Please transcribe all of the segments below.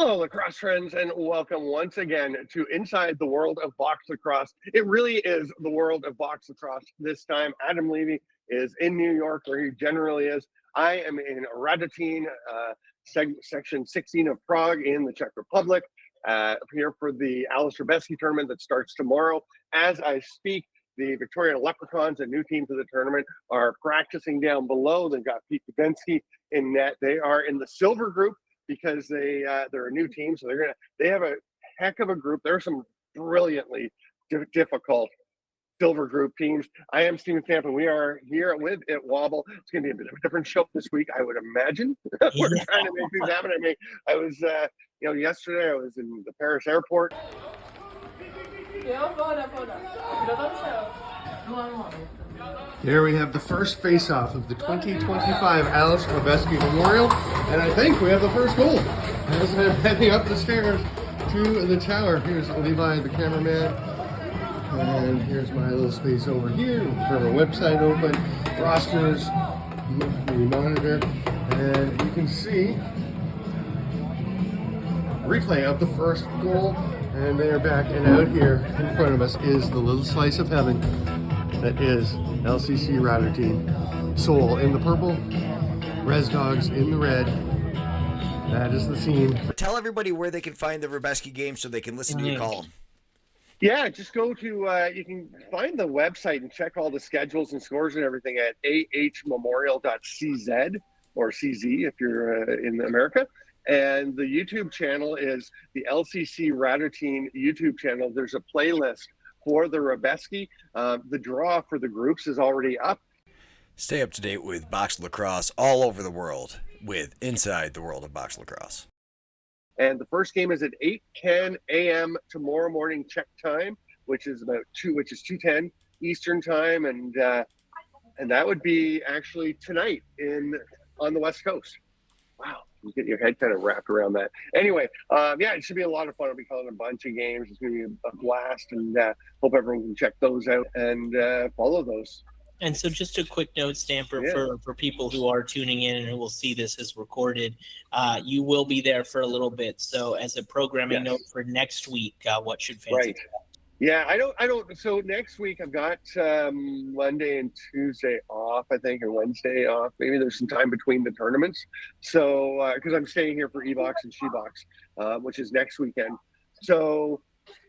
Hello, lacrosse friends, and welcome once again to Inside the World of Box Lacrosse. It really is the world of box lacrosse this time. Adam Levy is in New York, where he generally is. I am in Radotin, section 16 of Prague in the Czech Republic, here for the Alice Rebeski tournament that starts tomorrow. As I speak, the Victoria Leprechauns, a new team to the tournament, are practicing down below. They've got Pete Kubensky in net. They are in the silver group, because they're a new team, so they have a heck of a group. There are some brilliantly difficult silver group teams. I am Stephen Camp, and we are here with ITWOBL. It's going to be a bit of a different show this week, I would imagine. We're trying to make things happen. I was, yesterday I was in the Paris airport. Here we have the first face-off of the 2025 Alice Rebeski Memorial, and I think we have the first goal. As I'm heading up the stairs to the tower. Here's Levi, the cameraman, and here's my little space over here. We have our website open, rosters, the monitor, and you can see replay of the first goal, and they are back, and out here in front of us is the little slice of heaven that is LCC Radotin. Soul in the purple, Res Dogs in the red. That is the scene. Tell everybody where they can find the Rebeski game so they can listen to you call them. Yeah, just go to, you can find the website and check all the schedules and scores and everything at ahmemorial.cz or CZ if you're in America. And the YouTube channel is the LCC Radotin YouTube channel. There's a playlist for the Rebeski. The draw for the groups is already up. Stay up to date with box lacrosse all over the world with Inside the World of Box Lacrosse. And the first game is at 8:10 a.m. tomorrow morning Czech time, which is 2:10 Eastern time, and that would be actually tonight on the West Coast. Wow. You get your head kind of wrapped around that. Anyway, it should be a lot of fun. I'll be calling a bunch of games. It's going to be a blast, and hope everyone can check those out and follow those. And so just a quick note, Stamper, for people who are tuning in and who will see this as recorded, you will be there for a little bit. So as a programming note for next week, what should fans expect? Yeah, I don't. So next week I've got Monday and Tuesday off, I think, and Wednesday off. Maybe there's some time between the tournaments. So because I'm staying here for eBox and SheBox, which is next weekend. So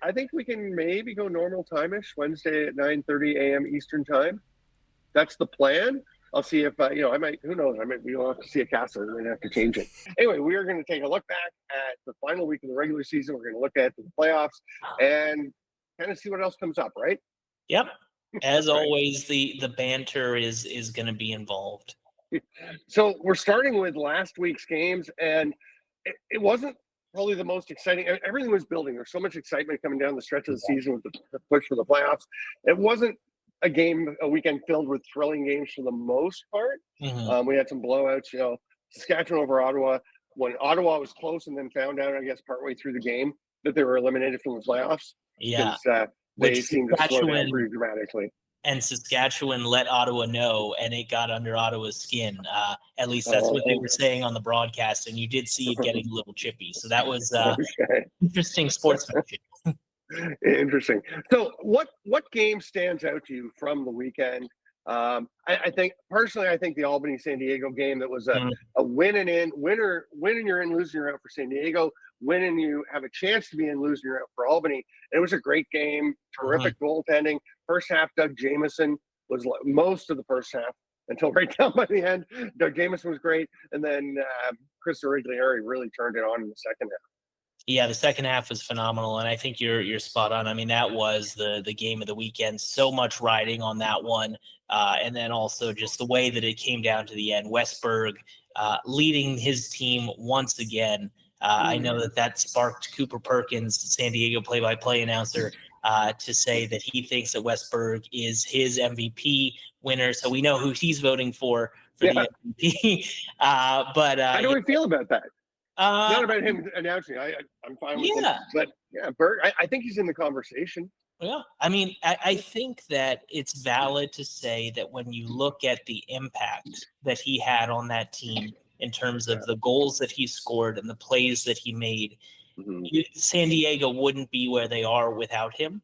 I think we can maybe go normal time-ish, Wednesday at 9:30 a.m. Eastern time. That's the plan. I'll see if I might. Who knows? We'll have to see a castle. We're gonna have to change it. Anyway, we are going to take a look back at the final week of the regular season. We're going to look at the playoffs and kind of see what else comes up, right? Yep. As always, the banter is going to be involved. So we're starting with last week's games, and it wasn't probably the most exciting. Everything was building. There's so much excitement coming down the stretch of the season with the push for the playoffs. It wasn't a weekend filled with thrilling games for the most part. Mm-hmm. We had some blowouts, Saskatchewan over Ottawa, when Ottawa was close and then found out, I guess, partway through the game that they were eliminated from the playoffs. Yeah. They seemed to slow down pretty dramatically. And Saskatchewan let Ottawa know, and it got under Ottawa's skin. At least that's what they were saying on the broadcast, and you did see it getting a little chippy. So that was interesting sportsmanship. Interesting. So what game stands out to you from the weekend? I think the Albany San Diego game, that was a win and you're in, losing you're out for San Diego, win and you have a chance to be in, losing you're out for Albany. And it was a great game, terrific goaltending. First half, Doug Jamieson was most of the first half until right down by the end. Doug Jamieson was great, and then Chris Origlieri really turned it on in the second half. Yeah, the second half was phenomenal, and I think you're spot on. I mean, that was the game of the weekend. So much riding on that one, and then also just the way that it came down to the end. Westberg leading his team once again. I know that sparked Cooper Perkins, San Diego play-by-play announcer, to say that he thinks that Westberg is his MVP winner. So we know who he's voting for the MVP. But how do we feel about that? Not about him announcing. I'm fine with him. But Berg, I think he's in the conversation. Yeah, I mean, I think that it's valid to say that when you look at the impact that he had on that team in terms of the goals that he scored and the plays that he made. Mhm. San Diego wouldn't be where they are without him.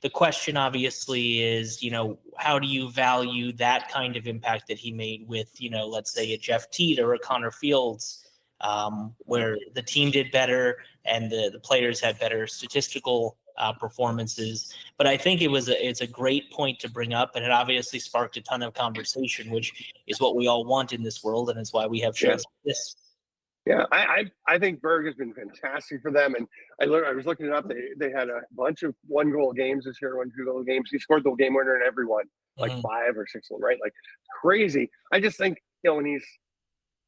The question obviously is, how do you value that kind of impact that he made with, let's say a Jeff Teat or a Connor Fields, where the team did better and the players had better statistical performances. But I think it's a great point to bring up, and it obviously sparked a ton of conversation, which is what we all want in this world, and it's why we have shows like this. Yeah, I think Berg has been fantastic for them, and I was looking it up. They had a bunch of 1-goal games this year, 1-2-goal games. He scored the game winner in every one, like 5 or 6 of them, right? Like crazy. I just think when he's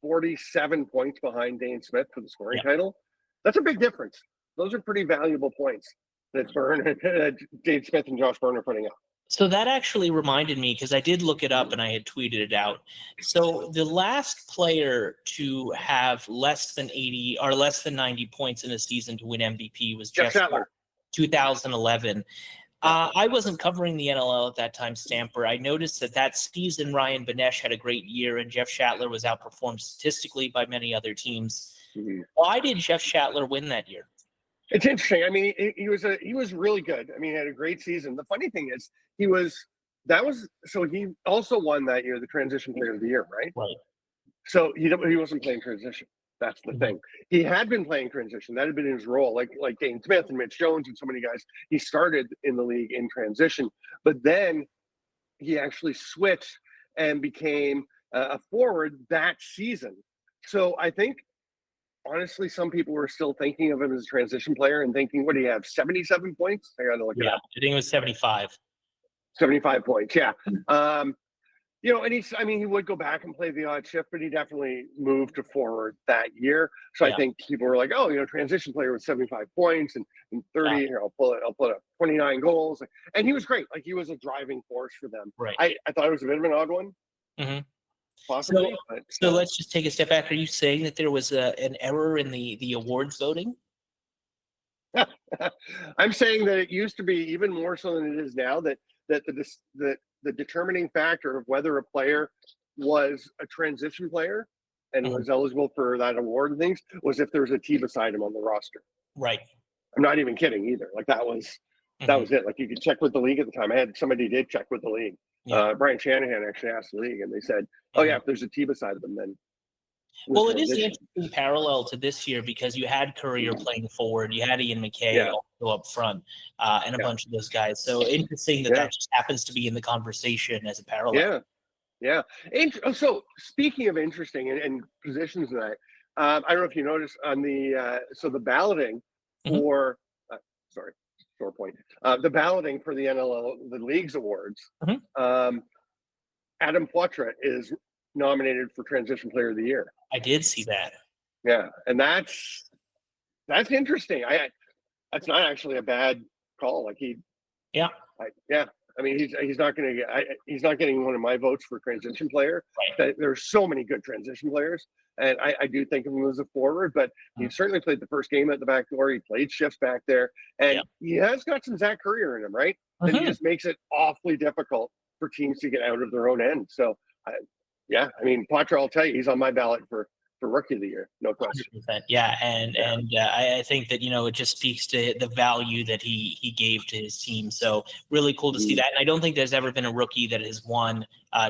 47 points behind Dane Smith for the scoring title, that's a big difference. Those are pretty valuable points that Dane Smith and Josh Byrne are putting up. So that actually reminded me, because I did look it up and I had tweeted it out. So the last player to have less than 80 or less than 90 points in a season to win MVP was Jeff Shattler, 2011. I wasn't covering the NLL at that time, Stamper. I noticed that season Ryan Benesh had a great year and Jeff Shattler was outperformed statistically by many other teams. Mm-hmm. Why did Jeff Shattler win that year? It's interesting. I mean, he was really good. I mean, he had a great season. The funny thing is, he also won that year the Transition Player of the Year, right? Right. So he wasn't playing transition. That's the thing. He had been playing transition. That had been his role, like Dane Smith and Mitch Jones and so many guys. He started in the league in transition, but then he actually switched and became a forward that season. So I think, honestly, some people were still thinking of him as a transition player and thinking, what do you have, 77 points? I got to look it up. I think it was 75. 75 points, yeah. And he would go back and play the odd shift, but he definitely moved to forward that year. So I think people were like, transition player with 75 points and 30, here, I'll pull up 29 goals. And he was great. Like, he was a driving force for them. Right. I thought it was a bit of an odd one. Mm-hmm. Possibly. So let's just take a step back. Are you saying that there was an error in the awards voting? I'm saying that it used to be even more so than it is now, that the determining factor of whether a player was a transition player and was eligible for that award and things was if there was a T beside him on the roster. Right. I'm not even kidding either. Like, that was it. Like, you could check with the league at the time. Somebody did check with the league. Yeah. Brian Shanahan actually asked the league, and they said, if there's a T beside them, then. Well, it is an interesting parallel to this year because you had Courier playing forward, you had Ian McKay also up front, and a bunch of those guys. So interesting that just happens to be in the conversation as a parallel. Yeah. So speaking of interesting and positions tonight, I don't know if you noticed on the balloting for the balloting for the NLL, the league's awards, Adam Poitras is nominated for Transition Player of the Year. I did see that. Yeah, and that's interesting. That's not actually a bad call. Like, I mean, he's not going to get. He's not getting one of my votes for transition player. Right. There's so many good transition players, and I do think of him as a forward. But he certainly played the first game at the back door. He played shifts back there, and he has got some Zach Courier in him, right? And he just makes it awfully difficult for teams to get out of their own end. So, I mean, Poitras, I'll tell you, he's on my ballot for Rookie of the Year, no question. 100%. Yeah, and I think that it just speaks to the value that he gave to his team. So really cool to see that. And I don't think there's ever been a rookie that has won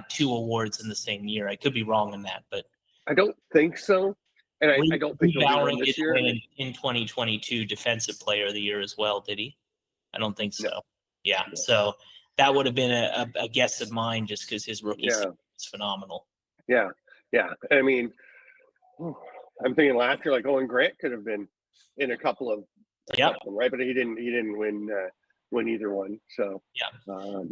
2 awards in the same year. I could be wrong in that, but I don't think so. And I don't think he'll win this year. In 2022 Defensive Player of the Year as well, did he? I don't think so. No. Yeah, so that would have been a guess of mine just because his rookie season was phenomenal. Yeah. I mean, I'm thinking last year, like Owen Grant could have been in a couple of them, right? But he didn't win either one. So Well,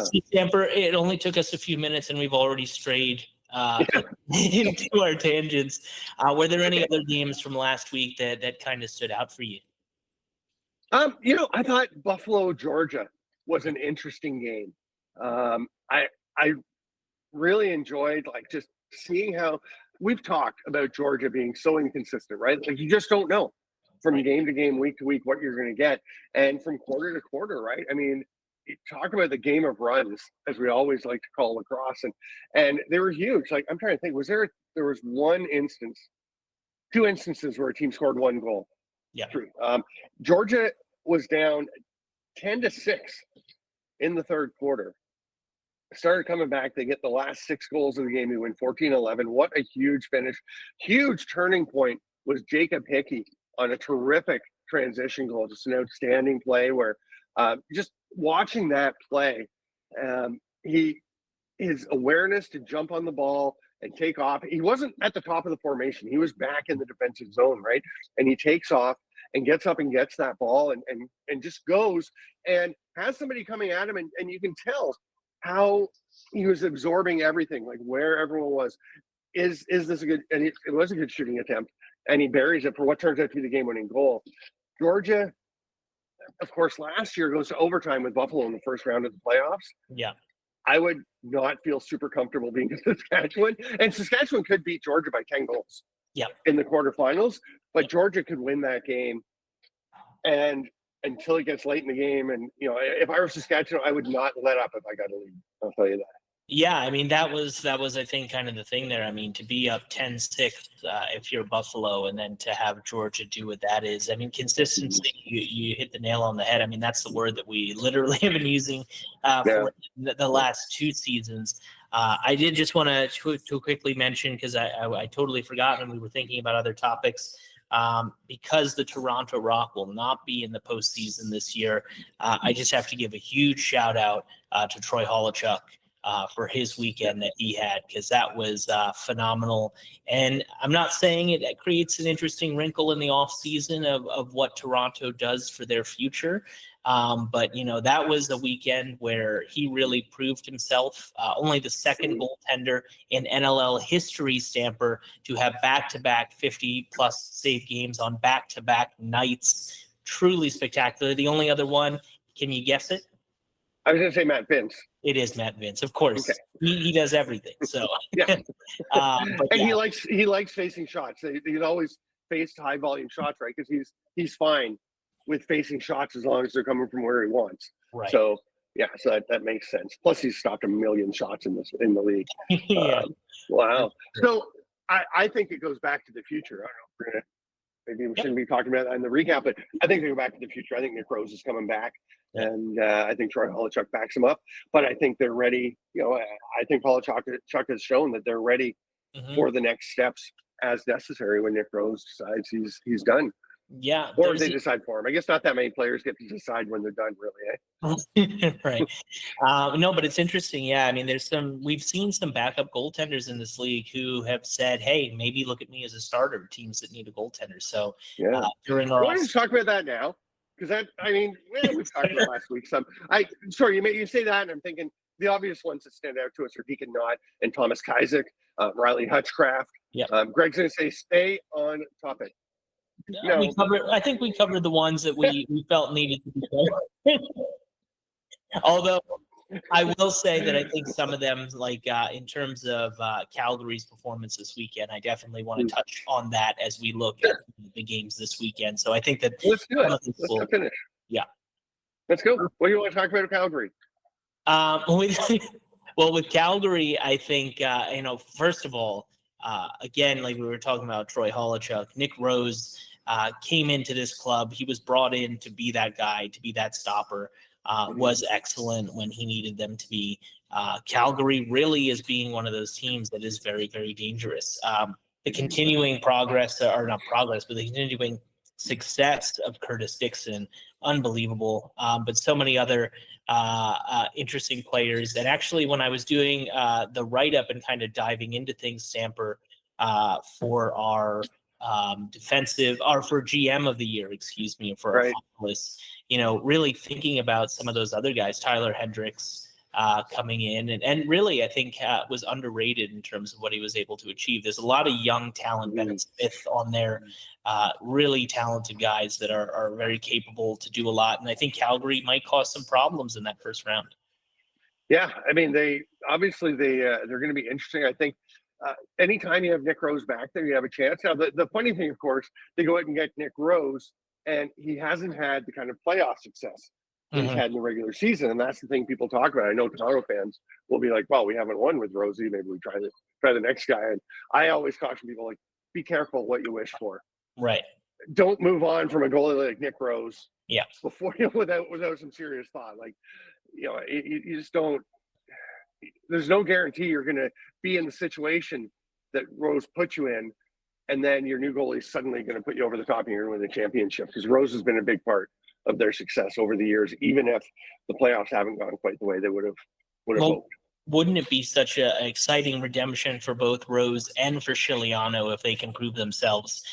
see, Stamper, it only took us a few minutes, and we've already strayed into our tangents. Were there any other games from last week that kind of stood out for you? I thought Buffalo, Georgia was an interesting game. I really enjoyed just seeing how we've talked about Georgia being so inconsistent, right? Like, you just don't know from game to game, week to week, what you're going to get, and from quarter to quarter, right? I mean, talk about the game of runs, as we always like to call lacrosse, and they were huge. Like, I'm trying to think, there was two instances where a team scored one goal. Yeah. Georgia was down 10-6 in the third quarter. Started coming back. They get the last 6 goals of the game. They win 14-11. What a huge finish. Huge turning point was Jacob Hickey on a terrific transition goal. Just an outstanding play where just watching that play, his awareness to jump on the ball and take off. He wasn't at the top of the formation. He was back in the defensive zone, right? And he takes off and gets up and gets that ball and just goes and has somebody coming at him. And you can tell how he was absorbing everything, like where everyone was. Is this a good, and it was a good shooting attempt, and he buries it for what turns out to be the game-winning goal. Georgia, of course, last year goes to overtime with Buffalo in the first round of the playoffs. Yeah. I would not feel super comfortable being in Saskatchewan, and Saskatchewan could beat Georgia by 10 goals in the quarterfinals, but Georgia could win that game. And until it gets late in the game, and if I were Saskatchewan, I would not let up if I got a lead. I'll tell you that. Yeah, I mean, that was I think kind of the thing there. I mean, to be up 10-6 if you're Buffalo, and then to have Georgia do what that is. I mean, consistency. You hit the nail on the head. I mean, that's the word that we literally have been using for the last 2 seasons. I did just want to quickly mention, because I totally forgot when we were thinking about other topics. Because the Toronto Rock will not be in the postseason this year, I just have to give a huge shout out to Troy Holochuk for his weekend that he had, because that was phenomenal. And I'm not saying it creates an interesting wrinkle in the off season of what Toronto does for their future. But, that was a weekend where he really proved himself. Only the second goaltender in NLL history, Stamper, to have back-to-back 50-plus save games on back-to-back nights. Truly spectacular. The only other one, can you guess it? I was going to say Matt Vince. It is Matt Vince, of course. Okay. He does everything. So yeah, he likes facing shots. He's always faced high volume shots, right? Because he's fine with facing shots as long as they're coming from where he wants. Right. So that makes sense. Plus, he's stopped a million shots in the league. Yeah. Wow. So I think it goes back to the future. I don't know. Maybe we shouldn't be talking about that in the recap, but I think they go back to the future. I think Nick Rose is coming back. And I think Troy Holochuk backs him up. But I think they're ready. I think Holochuk has shown that they're ready for the next steps as necessary when Nick Rose decides he's done. Yeah. Or they decide for him. I guess not that many players get to decide when they're done, really, eh? Right. No, but it's interesting. Yeah. I mean, we've seen some backup goaltenders in this league who have said, hey, maybe look at me as a starter, teams that need a goaltender. So during our Why don't you talk about that now? Because we've talked about last week some. You say that, and I'm thinking the obvious ones that stand out to us are Deacon Knott and Thomas Kizek, Riley Hutchcraft. Yeah. Greg's going to say stay on topic. I think we covered the ones that we felt needed to be covered. Although I will say that I think some of them, like in terms of Calgary's performance this weekend, I definitely want to touch on that as we look at the games this weekend. So I think that let's do it. Let's finish. Yeah, let's go. What do you want to talk about Calgary? With Calgary, I think first of all, again, like we were talking about Troy Holochuk, Nick Rose came into this club. He was brought in to be that guy, to be that stopper. Was excellent when he needed them to be. Calgary really is being one of those teams that is very, very dangerous. The continuing the continuing success of Curtis Dixon, unbelievable. But so many other interesting players. And actually, when I was doing the write-up and kind of diving into things, Stamper, for our for GM of the year, for our finalists, really thinking about some of those other guys, Tyler Hendricks coming in, and really I think was underrated in terms of what he was able to achieve. There's a lot of young talent, Bennett Smith on there, really talented guys that are very capable to do a lot. And I think Calgary might cause some problems in that first round. Yeah, I mean, they're going to be interesting. I think anytime you have Nick Rose back there, you have a chance. Now, the funny thing, of course, they go out and get Nick Rose, and he hasn't had the kind of playoff success that he's had in the regular season. And that's the thing people talk about. I know Toronto fans will be like, well, we haven't won with Rosie. Maybe we try the next guy. And I always caution people, like, be careful what you wish for. Right. Don't move on from a goalie like Nick Rose. Yeah. Before, without some serious thought. Like, you just don't, there's no guarantee you're going to be in the situation that Rose put you in, and then your new goalie is suddenly going to put you over the top and you're going to win the championship, because Rose has been a big part of their success over the years, even if the playoffs haven't gone quite the way they would have hoped. Wouldn't it be such an exciting redemption for both Rose and for Chiliano if they can prove themselves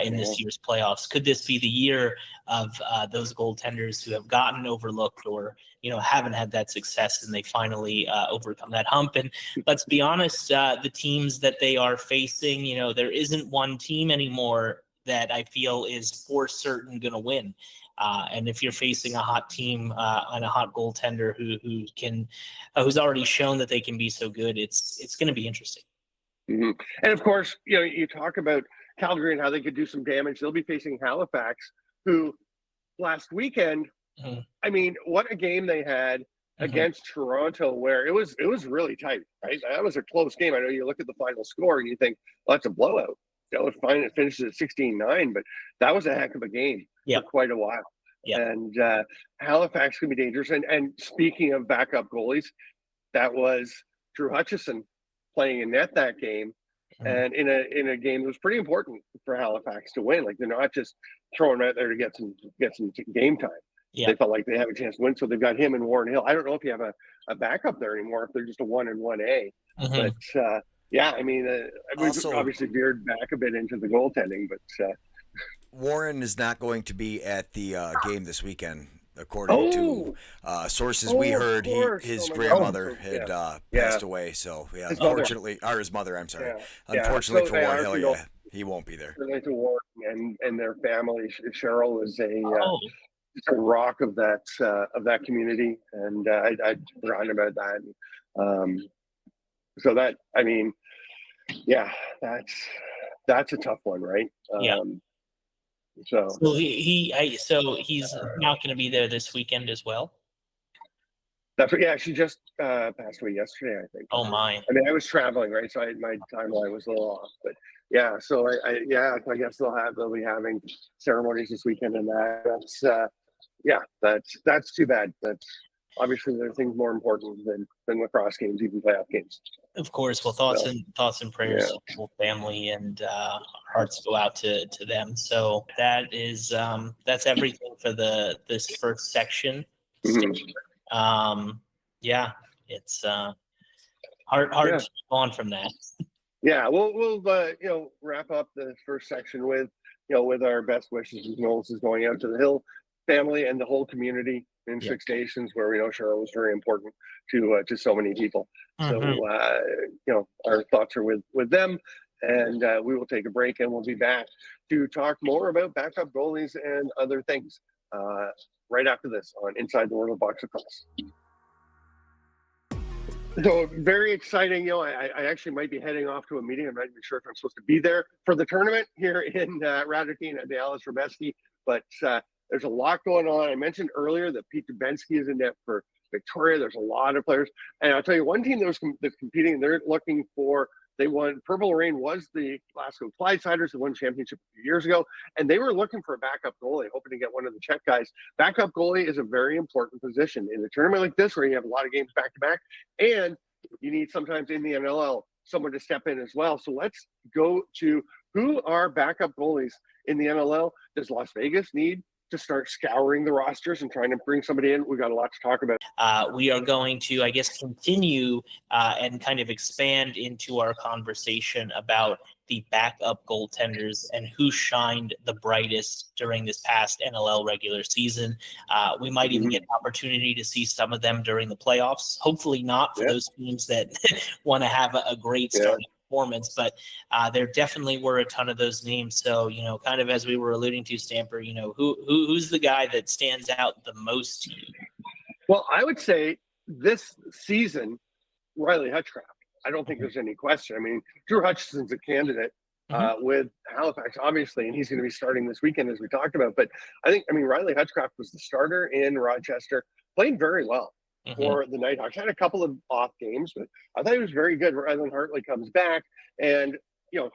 in this year's playoffs? Could this be the year of those goaltenders who have gotten overlooked or haven't had that success, and they finally overcome that hump? And let's be honest, the teams that they are facing, there isn't one team anymore that I feel is for certain going to win. And if you're facing a hot team and a hot goaltender who's already shown that they can be so good, it's going to be interesting. Mm-hmm. And of course, you talk about Calgary and how they could do some damage. They'll be facing Halifax, who last weekend, I mean, what a game they had against Toronto, where it was really tight, right? That was a close game. I know you look at the final score and you think, well, that's a blowout. It's fine. It finishes at 16-9, but that was a heck of a game for quite a while. And Halifax can be dangerous. And speaking of backup goalies, that was Drew Hutchison playing in net that game, and in a game that was pretty important for Halifax to win. Like, they're not just throwing him out there to get some game time. They felt like they have a chance to win, so they've got him and Warren Hill. I don't know if you have a backup there anymore, if they're just a 1 and 1A. But I mean, we've obviously veered back a bit into the goaltending, but Warren is not going to be at the game this weekend, according to sources we heard. His grandmother had passed away, so unfortunately, or his mother, I'm sorry. Unfortunately for Warren Hill, he won't be there. To Warren and their family. Cheryl is a rock of that community, and I'd forgotten about that. So that, I mean, that's a tough one, right? So he's not going to be there this weekend as well. That's what. Yeah, she just passed away yesterday, I think. Oh my! I mean, I was traveling, right? So my timeline was a little off, but yeah. So I guess they'll be having ceremonies this weekend, and that's too bad. That's obviously there are things more important than lacrosse games, even playoff games. Of course. Well, thoughts and prayers to the whole family, and hearts go out to them. So that is that's everything for this first section. It's hard to move on from that. Yeah, we'll wrap up the first section with our best wishes and condolences going out to the Hill family and the whole community in Six Nations, where we know Cheryl was very important to so many people. So our thoughts are with them, and we will take a break, and we'll be back to talk more about backup goalies and other things right after this on Inside the World of Box Lacrosse. So very exciting. I actually might be heading off to a meeting. I'm not even sure if I'm supposed to be there for the tournament here in Radokin at the Alice Robeski, but there's a lot going on. I mentioned earlier that Pete Dubinsky is in net for Victoria. There's a lot of players. And I'll tell you, one team that's competing, they're looking for, they won, Purple Rain was the Glasgow Clydesiders who won the championship a few years ago. And they were looking for a backup goalie, hoping to get one of the Czech guys. Backup goalie is a very important position in a tournament like this, where you have a lot of games back to back. And you need sometimes in the NLL someone to step in as well. So let's go to who are backup goalies in the NLL. Does Las Vegas need to start scouring the rosters and trying to bring somebody in? We've got a lot to talk about. We are going to, I guess, continue and kind of expand into our conversation about the backup goaltenders and who shined the brightest during this past NLL regular season. We might even get an opportunity to see some of them during the playoffs. Hopefully not for those teams that want to have a great starting performance, but there definitely were a ton of those names. So, kind of as we were alluding to, Stamper, who's the guy that stands out the most to you? Well, I would say this season, Riley Hutchcraft. I don't think there's any question. I mean, Drew Hutchison's a candidate with Halifax, obviously, and he's going to be starting this weekend, as we talked about. But I mean, Riley Hutchcraft was the starter in Rochester, played very well for the Nighthawks. Had a couple of off games, but I thought he was very good. Rylan Hartley comes back, and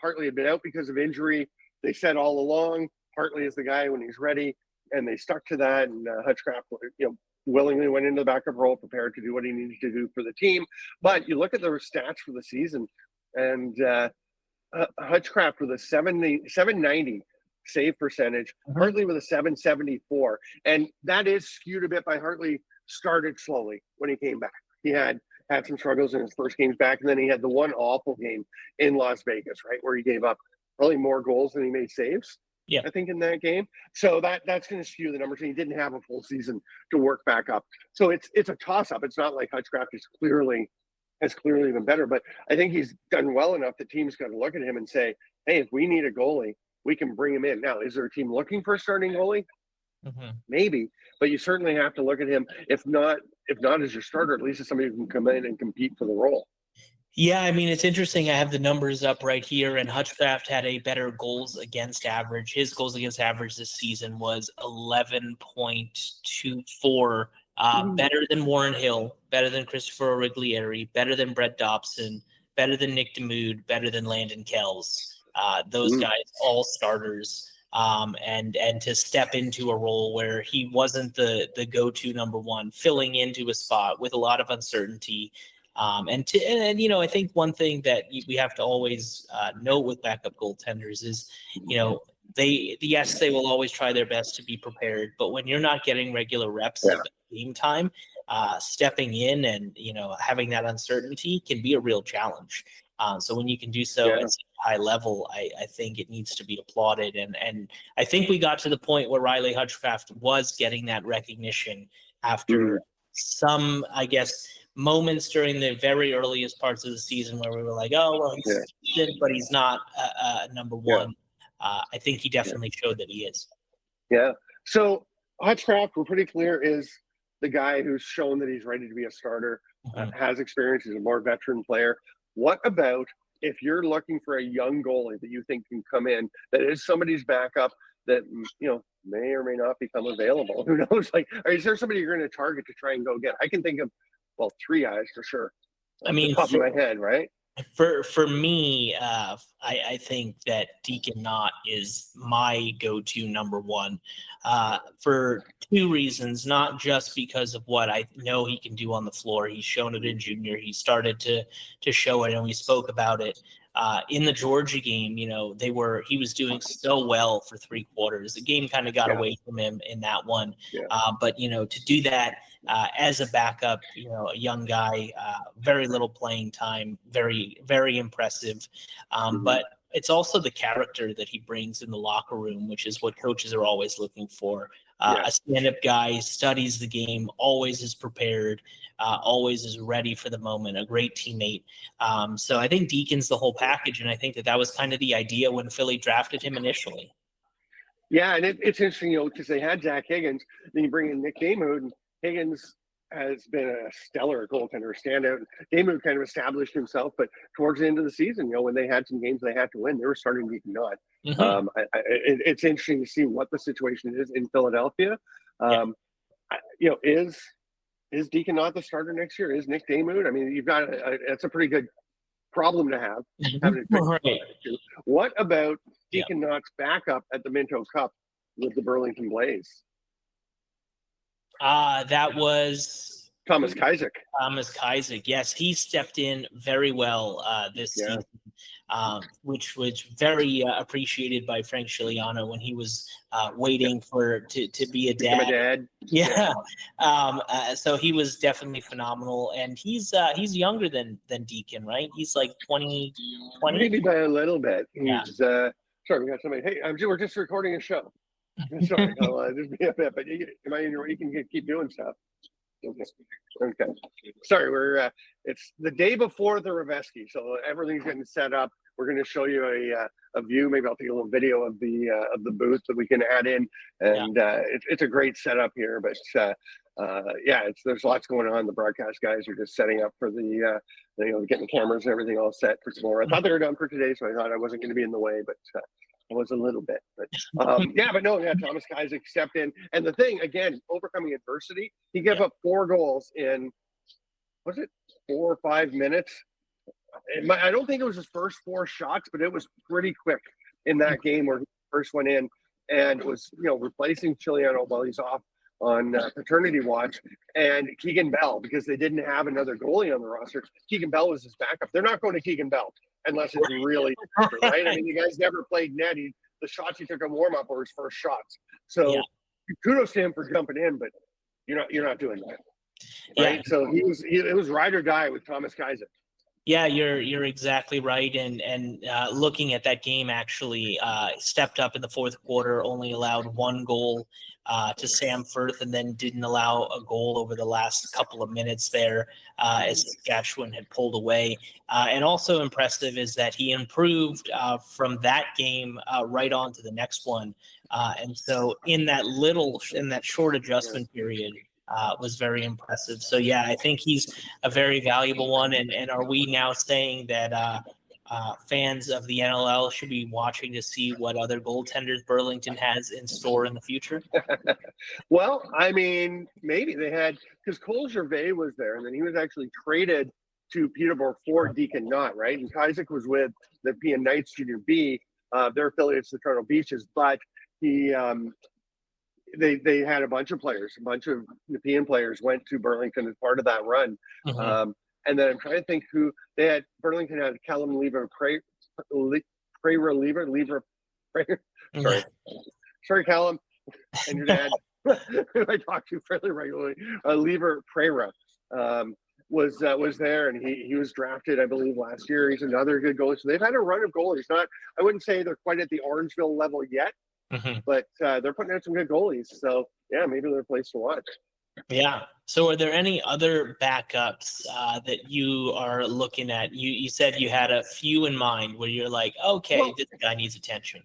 Hartley had been out because of injury. They said all along, Hartley is the guy when he's ready, and they stuck to that. And Hutchcraft, willingly went into the backup role, prepared to do what he needed to do for the team. But you look at the stats for the season, and Hutchcraft with a 790 save percentage, Hartley with a 774, and that is skewed a bit by Hartley started slowly when he came back. He had some struggles in his first games back, and then he had the one awful game in Las Vegas, right, where he gave up probably more goals than he made saves. Yeah, I think in that game. So that's going to skew the numbers, and he didn't have a full season to work back up. So it's a toss-up. It's not like Hutchcraft is clearly been better, but I think he's done well enough that teams got to look at him and say, hey, if we need a goalie, we can bring him in. Now, is there a team looking for a starting goalie? Maybe, but you certainly have to look at him. If not as your starter, at least as somebody who can come in and compete for the role. Yeah, I mean, it's interesting. I have the numbers up right here, and Hutchcraft had a better goals against average. His goals against average this season was 11.24, better than Warren Hill, better than Christopher Origlieri, better than Brett Dobson, better than Nick DeMude, better than Landon Kells. Those guys, all starters. And to step into a role where he wasn't the go-to number one, filling into a spot with a lot of uncertainty. And I think one thing that we have to always note with backup goaltenders is, they will always try their best to be prepared, but when you're not getting regular reps of game time, stepping in and having that uncertainty can be a real challenge. So when you can do so at such a high level, I think it needs to be applauded. And I think we got to the point where Riley Hutchcraft was getting that recognition after some, I guess, moments during the very earliest parts of the season where we were like, oh, well, he's good, but he's not number one. I think he definitely showed that he is. Yeah. So Hutchcraft, we're pretty clear, is the guy who's shown that he's ready to be a starter, has experience, he's a more veteran player. What about if you're looking for a young goalie that you think can come in, that is somebody's backup that, may or may not become available? Who knows? Is there somebody you're going to target to try and go get? I can think of, 3 guys for sure. I mean, top of my head, right? For me, I think that Deacon Knott is my go-to number one for 2 reasons. Not just because of what I know he can do on the floor. He's shown it in junior. He started to show it, and we spoke about it in the Georgia game. He was doing so well for 3 quarters. The game kind of got away from him in that one. But to do that as a backup, a young guy, very little playing time, very, very impressive. But it's also the character that he brings in the locker room, which is what coaches are always looking for. A stand-up guy, studies the game, always is prepared, always is ready for the moment, a great teammate. So I think Deacon's the whole package, and I think that was kind of the idea when Philly drafted him initially. Yeah, and it's interesting, because they had Zach Higgins, then you bring in Nick Damoud, and Higgins has been a stellar goaltender, standout. Damoud kind of established himself, but towards the end of the season, when they had some games they had to win, they were starting Deacon Knott. It's interesting to see what the situation is in Philadelphia. Is Deacon Knott the starter next year? Is Nick Damoud? I mean, you've got that's a pretty good problem to have. What about Deacon Knott's backup at the Minto Cup with the Burlington Blaze? That was Thomas Kajzik. Thomas Kajzik, yes, he stepped in very well this season, which was very appreciated by Frank Chiliano when he was waiting to be a dad. So he was definitely phenomenal, and he's younger than Deacon, right? He's like 20. Maybe by a little bit. He's sorry, we got somebody. Hey, we're just recording a show. Sorry, I'll just be a bit, but am I in your way? You can keep doing stuff. Okay. Sorry, it's the day before the Reveski, so everything's getting set up. We're going to show you a view. Maybe I'll take a little video of the booth that we can add in, and it's a great setup here. But there's lots going on. The broadcast guys are just setting up for the getting the cameras and everything all set for tomorrow. I thought they were done for today, so I thought I wasn't going to be in the way, but I was a little bit. But Thomas Isaac stepped in, and the thing again, overcoming adversity, he gave up 4 goals in 4 or 5 minutes. I don't think it was his first 4 shots, but it was pretty quick in that game where he first went in and was replacing Chiliano while he's off on paternity watch, and Keegan Bell, because they didn't have another goalie on the roster. Keegan Bell was his backup. They're not going to Keegan Bell unless it's really right. I mean, you guys never played net. The shots he took on warm up were his first shots. So kudos to him for jumping in, but you're not doing that, right? So it was ride or die with Thomas Isaac. Yeah, you're exactly right. And looking at that game, actually stepped up in the fourth quarter, only allowed 1 goal to Sam Firth, and then didn't allow a goal over the last couple of minutes there as Saskatchewan had pulled away. And also impressive is that he improved from that game right on to the next one. And so in that short adjustment period, was very impressive. So, yeah, I think he's a very valuable one. And are we now saying that fans of the NLL should be watching to see what other goaltenders Burlington has in store in the future? Well, I mean, maybe they had – because Cole Gervais was there, and then he was actually traded to Peterborough for Deacon Knott, right? And Isaac was with the P.N. Knights Junior B. Their affiliates, the Toronto Beaches, but he they had a bunch of European players went to Burlington as part of that run. Mm-hmm. And then I'm trying to think who they had. Burlington had Callum Lever, sorry, Callum, and your dad, who I talk to fairly regularly. Lever Prera was there, and he was drafted, I believe, last year. He's another good goalie. So they've had a run of goalies. I wouldn't say they're quite at the Orangeville level yet, but they're putting out some good goalies. So yeah, maybe they're a place to watch. Yeah. So are there any other backups that you are looking at? You said you had a few in mind where you're like, okay, this guy needs attention.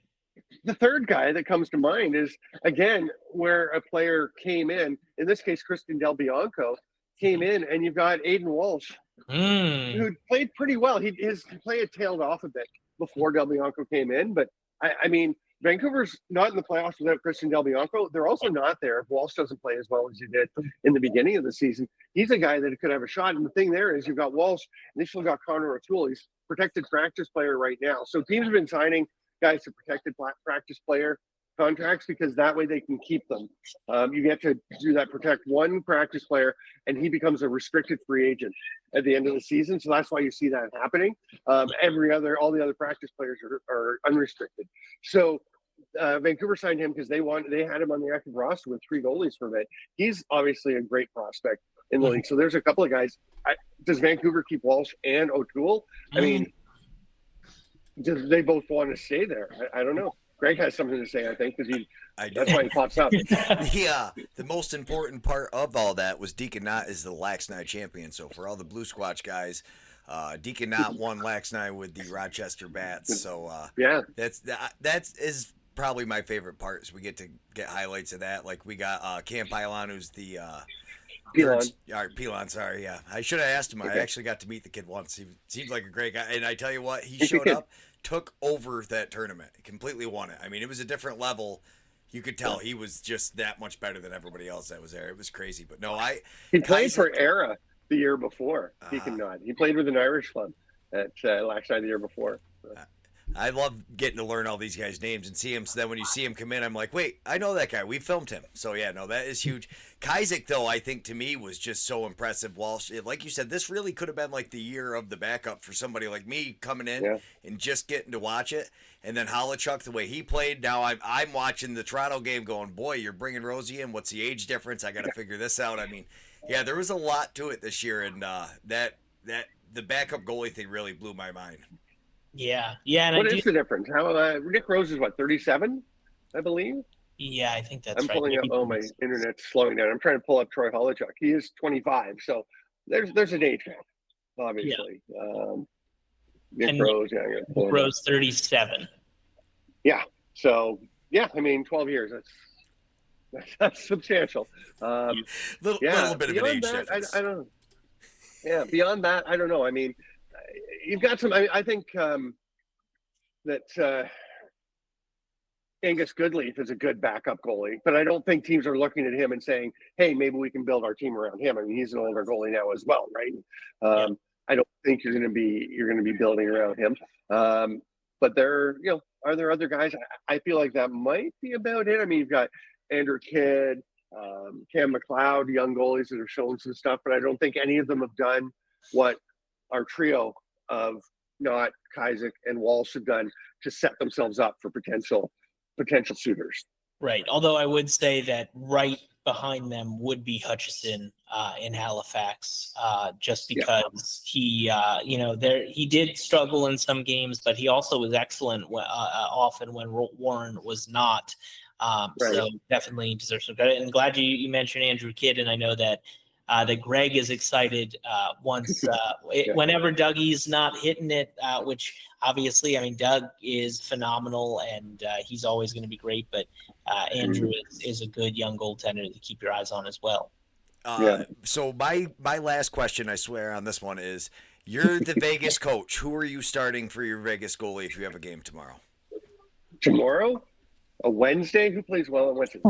The third guy that comes to mind is, again, where a player came in this case, Christian Del Bianco came in, and you've got Aiden Walsh, who played pretty well. His play had tailed off a bit before Del Bianco came in, but I mean, Vancouver's not in the playoffs without Christian Del Bianco. They're also not there if Walsh doesn't play as well as he did in the beginning of the season. He's a guy that could have a shot. And the thing there is you've got Walsh, and you've still got Connor O'Toole. He's protected practice player right now. So teams have been signing guys to protected practice player contracts because that way they can keep them. You get to do that, protect one practice player, and he becomes a restricted free agent at the end of the season. So that's why you see that happening. All the other practice players are unrestricted. So Vancouver signed him because they had him on the active roster with 3 goalies for a bit. He's obviously a great prospect in the league. So there's a couple of guys. Does Vancouver keep Walsh and O'Toole? I mean, do they both want to stay there? I don't know. Greg has something to say, I think, because that's why he pops up. The most important part of all that was Deacon Knott is the Lax Night champion. So for all the Blue Squatch guys, Deacon Knott won Lax Night with the Rochester Bats. So that is probably my favorite part. Is we get to get highlights of that. Like we got Cam Pylon, who's the Pilon, sorry, yeah. I should have asked him. I actually got to meet the kid once. He seems like a great guy. And I tell you what, he showed up, took over that tournament, completely won it. I mean, it was a different level. You could tell he was just that much better than everybody else that was there. It was crazy. But no, he played for Era the year before. He played with an Irish club at Laxide the year before. So. I love getting to learn all these guys' names and see them. So then when you see him come in, I'm like, wait, I know that guy. We filmed him. So, yeah, no, that is huge. Isaac, though, I think to me was just so impressive. Walsh, like you said, this really could have been like the year of the backup for somebody like me coming in and just getting to watch it. And then Holochuk, the way he played. Now I'm watching the Toronto game going, boy, you're bringing Rosie in. What's the age difference? I got to figure this out. I mean, yeah, there was a lot to it this year. And that the backup goalie thing really blew my mind. Yeah. And what is the difference? How Nick Rose is 37, I believe. Yeah, I think that's right. I'm pulling up. Oh, my internet's slowing down. I'm trying to pull up Troy Holochuk. He is 25, so there's an age gap, obviously. Nick Rose, Rose 37. Yeah. So yeah, I mean, 12 years. That's substantial. Little bit of an age that, difference. I don't. Yeah, beyond that, I don't know. I mean, you've got some. I think that Angus Goodleaf is a good backup goalie, but I don't think teams are looking at him and saying, "Hey, maybe we can build our team around him." I mean, he's an older goalie now as well, right? I don't think you're going to be building around him. But are there other guys? I feel like that might be about it. I mean, you've got Andrew Kidd, Cam McLeod, young goalies that have shown some stuff, but I don't think any of them have done what our trio of Knott, Kaiser, and Walsh have done to set themselves up for potential suitors. Right. Although I would say that right behind them would be Hutchison in Halifax, just because he did struggle in some games, but he also was excellent often when Warren was not. Right. So definitely deserves some credit. And glad you mentioned Andrew Kidd, and I know that Greg is excited whenever Dougie's not hitting it, which obviously, I mean, Doug is phenomenal and he's always going to be great, but Andrew is a good young goaltender to keep your eyes on as well. So my last question, I swear, on this one is, you're the Vegas coach. Who are you starting for your Vegas goalie if you have a game tomorrow? Tomorrow? A Wednesday? Who plays well on Wednesday?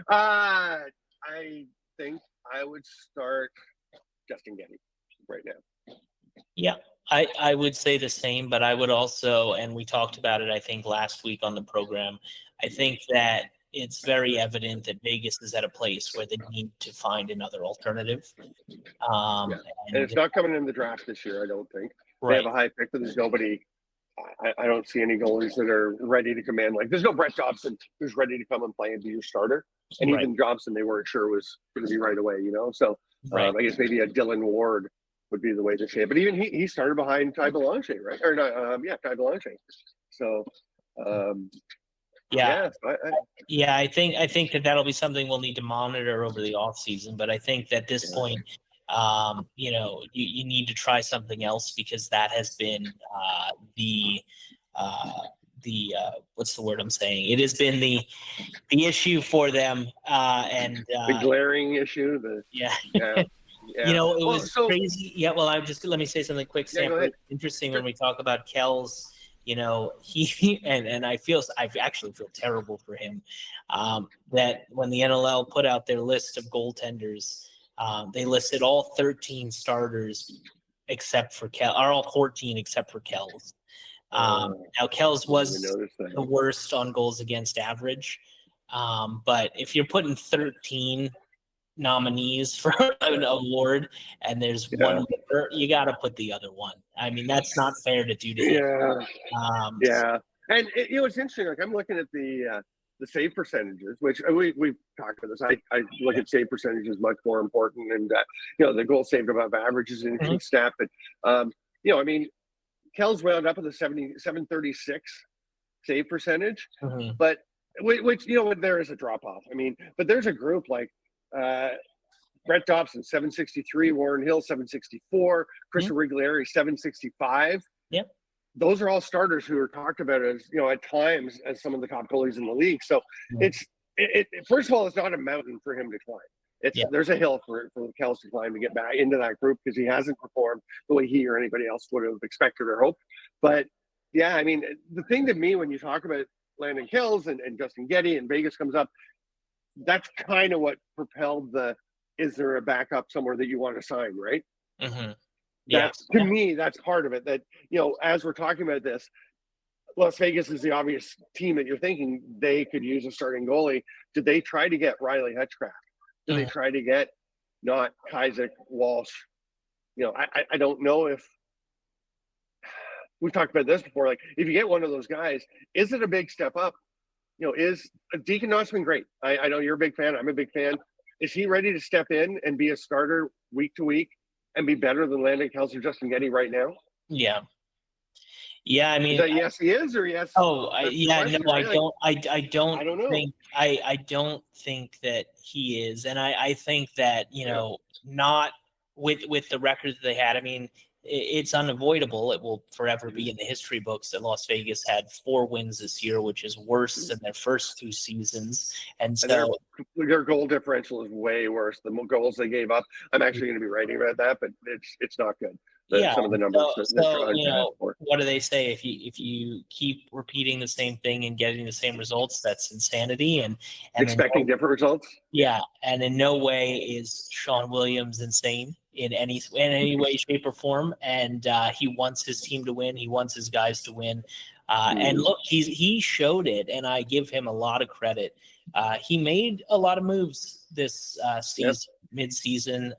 I think I would start Justin Getty right now. Yeah, I would say the same, but I would also, and we talked about it, I think, last week on the program, I think that it's very evident that Vegas is at a place where they need to find another alternative. And it's not coming in the draft this year, I don't think. Right. They have a high pick, but there's nobody. I don't see any goalies that are ready to come in. Like, there's no Brett Dobson who's ready to come and play and be your starter. And even Dobson, they weren't sure was going to be right away, So I guess maybe a Dylan Ward would be the way to say it. But even he started behind Ty Belanger, right? Or not? Ty Belanger. So, I think that'll be something we'll need to monitor over the off season. But I think that at this point, you need to try something else, because that has been the what's the word I'm saying? It has been the issue for them, and the glaring issue. It was crazy. Yeah. Well, let me say something quick, Sam. Interesting when we talk about Kells. He and I actually feel terrible for him. That when the NLL put out their list of goaltenders, they listed all 13 starters except for Kells, or all 14 except for Kells. Now Kells was the worst on goals against average, but if you're putting 13 nominees for an award and there's one winner, you got to put the other one. I mean, that's not fair to do to him. And it's interesting. Like, I'm looking at the save percentages, which we've talked about this. I look at save percentages much more important, and the goal saved above average is an interesting stat. But I mean, Kells wound up with a 736 save percentage, but which there is a drop off. I mean, but there's a group like Brett Dobson 763, Warren Hill 764, Chris Riglieri 765. Yep. Those are all starters who are talked about as, at times as some of the top goalies in the league. So it's first of all, it's not a mountain for him to climb. There's a hill for Kells to climb to get back into that group, because he hasn't performed the way he or anybody else would have expected or hoped. But I mean, the thing to me when you talk about Landon Kells and Justin Getty and Vegas comes up, that's kind of what propelled is there a backup somewhere that you want to sign, right? To me, that's part of it. That, as we're talking about this, Las Vegas is the obvious team that you're thinking they could use a starting goalie. Did they try to get Riley Hutchcraft? Did they try to get not Kaiser, Walsh? I don't know if we've talked about this before. Like, if you get one of those guys, is it a big step up? Is Deacon Knott's been great. I know you're a big fan. I'm a big fan. Is he ready to step in and be a starter week to week and be better than Landon Kells or Justin Getty right now? Yeah. I mean, yes, he is, or yes. I don't think that he is, and I think that not with the records they had. I mean, it's unavoidable. It will forever be in the history books that Las Vegas had 4 wins this year, which is worse than their first 2 seasons. And so their goal differential is way worse. The goals they gave up. I'm actually going to be writing about that, but it's not good. Some of the numbers. What do they say? If you keep repeating the same thing and getting the same results, that's insanity. And expecting different results. Yeah, and in no way is Sean Williams insane in any way, shape, or form. And he wants his team to win. He wants his guys to win. And look, he showed it, and I give him a lot of credit. He made a lot of moves this season, mid-season.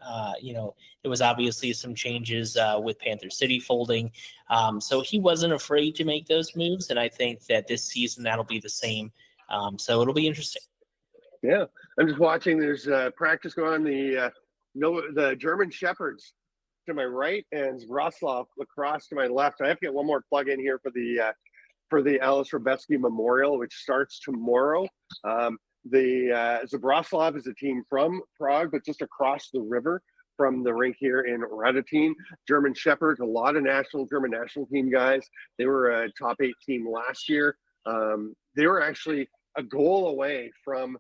There was obviously some changes with Panther City folding. So he wasn't afraid to make those moves, and I think that this season that'll be the same. So it'll be interesting. Yeah, I'm just watching. There's practice going on. The German Shepherds to my right and Wroclaw Lacrosse to my left. I have to get one more plug in here for the Alice Robesky Memorial, which starts tomorrow. The Wroclaw is a team from Prague, but just across the river from the rink here in Radotin. German Shepherds, a lot of German national team guys. They were a top 8 team last year. They were actually a goal away from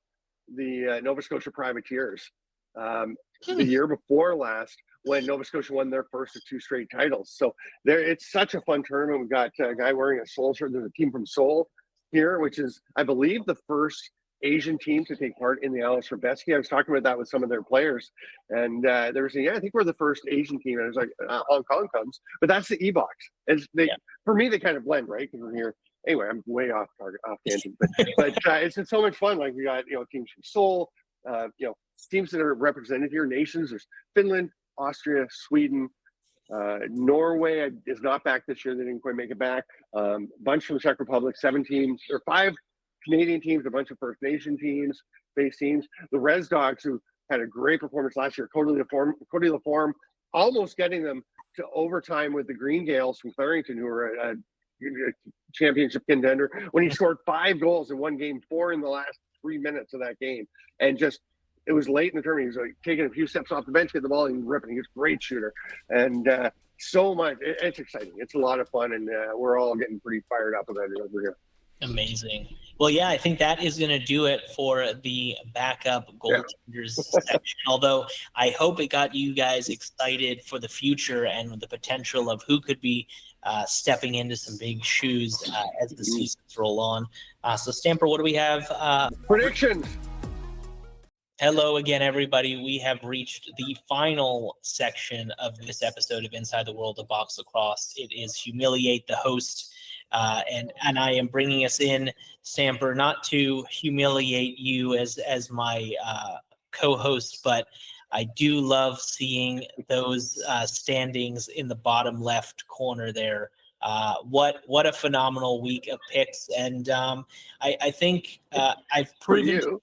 the Nova Scotia Privateers the year before last, when Nova Scotia won their first of 2 straight titles. So it's such a fun tournament. We've got a guy wearing a Seoul shirt. There's a team from Seoul here, which is, I believe, the first Asian team to take part in the Alice Robesky. I was talking about that with some of their players, and they were saying, I think we're the first Asian team. And I was like, Hong Kong comes, but that's the E-Box. For me, they kind of blend, right? Because we're here. Anyway, I'm way off tangent, but it's been so much fun. Like, we got teams from Seoul, teams that are represented here, nations. There's Finland, Austria, Sweden, Norway is not back this year. They didn't quite make it back. Bunch from the Czech Republic, 7 teams, or 5 Canadian teams, a bunch of First Nation teams, base teams. The Res Dogs, who had a great performance last year, Cody Laforme, almost getting them to overtime with the Green Gales from Clarington, who were a championship contender, when he scored 5 goals in one game, 4 in the last 3 minutes of that game. And just, it was late in the tournament. He was like taking a few steps off the bench, get the ball, and ripping. He was a great shooter. And so much. It's exciting. It's a lot of fun, and we're all getting pretty fired up about it over here. Amazing. Well, yeah, I think that is going to do it for the backup goaltenders section. Although I hope it got you guys excited for the future and the potential of who could be stepping into some big shoes as the seasons roll on. So, Stamper, what do we have? Predictions. Hello again, everybody. We have reached the final section of this episode of Inside the World of Box Lacrosse. It is Humiliate the Host. And I am bringing us in, Stamper, not to humiliate you as my co-host, but I do love seeing those standings in the bottom left corner there. What a phenomenal week of picks, and I think I've proven.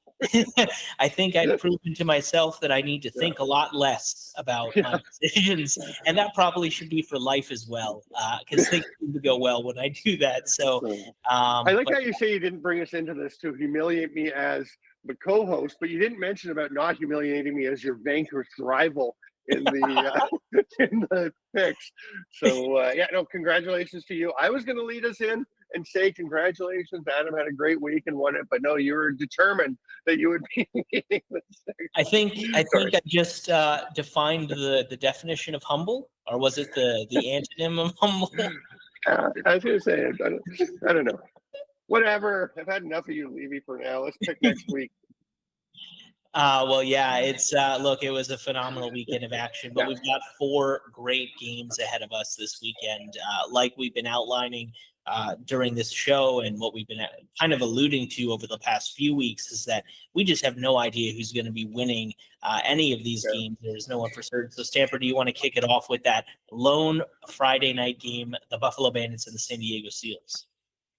I think I've proven to myself that I need to think a lot less about my decisions, and that probably should be for life as well, because things seem to go well when I do that. So I like how you say you didn't bring us into this to humiliate me as the co-host, but you didn't mention about not humiliating me as your vanquished rival in the in the picks. So congratulations to you. I was going to lead us in and say congratulations, Adam had a great week and won it, but no, you were determined that you would be leading this thing. I think I just defined the definition of humble, or was it the antonym of humble? I was going to say, I don't know. Whatever. I've had enough of you, Levi, for now. Let's pick next week. Well, yeah, it's look, it was a phenomenal weekend of action, but we've got 4 great games ahead of us this weekend. Like we've been outlining during this show, and what we've been kind of alluding to over the past few weeks, is that we just have no idea who's going to be winning any of these games. There's no one for certain. So, Stamper, do you want to kick it off with that lone Friday night game, the Buffalo Bandits and the San Diego Seals?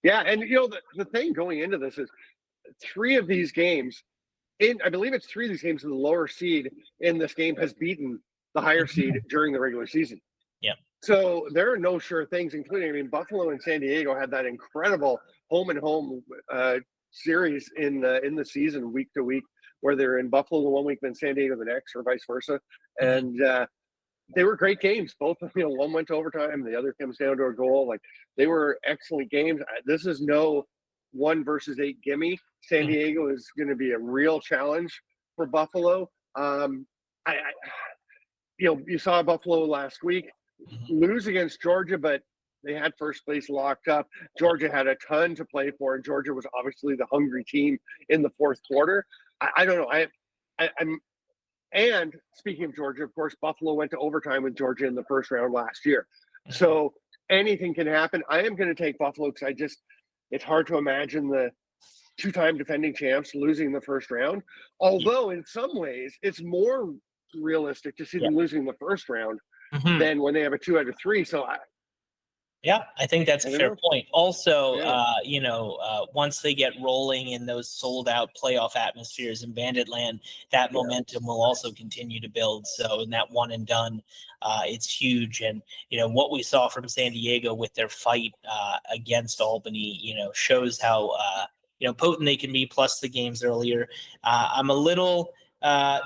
Yeah, and the thing going into this is 3 of these games, I believe it's 3 of these games, the lower seed in this game has beaten the higher seed during the regular season. Yeah. So there are no sure things, including, Buffalo and San Diego had that incredible home and home series in the season, week to week, where they're in Buffalo the one week, then San Diego the next, or vice versa. And they were great games. Both, one went to overtime, the other comes down to a goal. Like, they were excellent games. This is no 1-versus-8 gimme. San Diego is going to be a real challenge for Buffalo. You saw Buffalo last week lose against Georgia, but they had first place locked up. Georgia had a ton to play for, and Georgia was obviously the hungry team in the fourth quarter. I don't know. And speaking of Georgia, of course, Buffalo went to overtime with Georgia in the first round last year. So anything can happen. I am going to take Buffalo because it's hard to imagine the two-time defending champs losing the first round. Although in some ways it's more realistic to see them losing the first round than when they have a 2 out of 3. So I think that's a fair point. Also, once they get rolling in those sold-out playoff atmospheres in Banditland, that momentum will also continue to build. So in that one and done, it's huge. And, what we saw from San Diego with their fight against Albany, shows how, potent they can be, plus the games earlier. I'm a little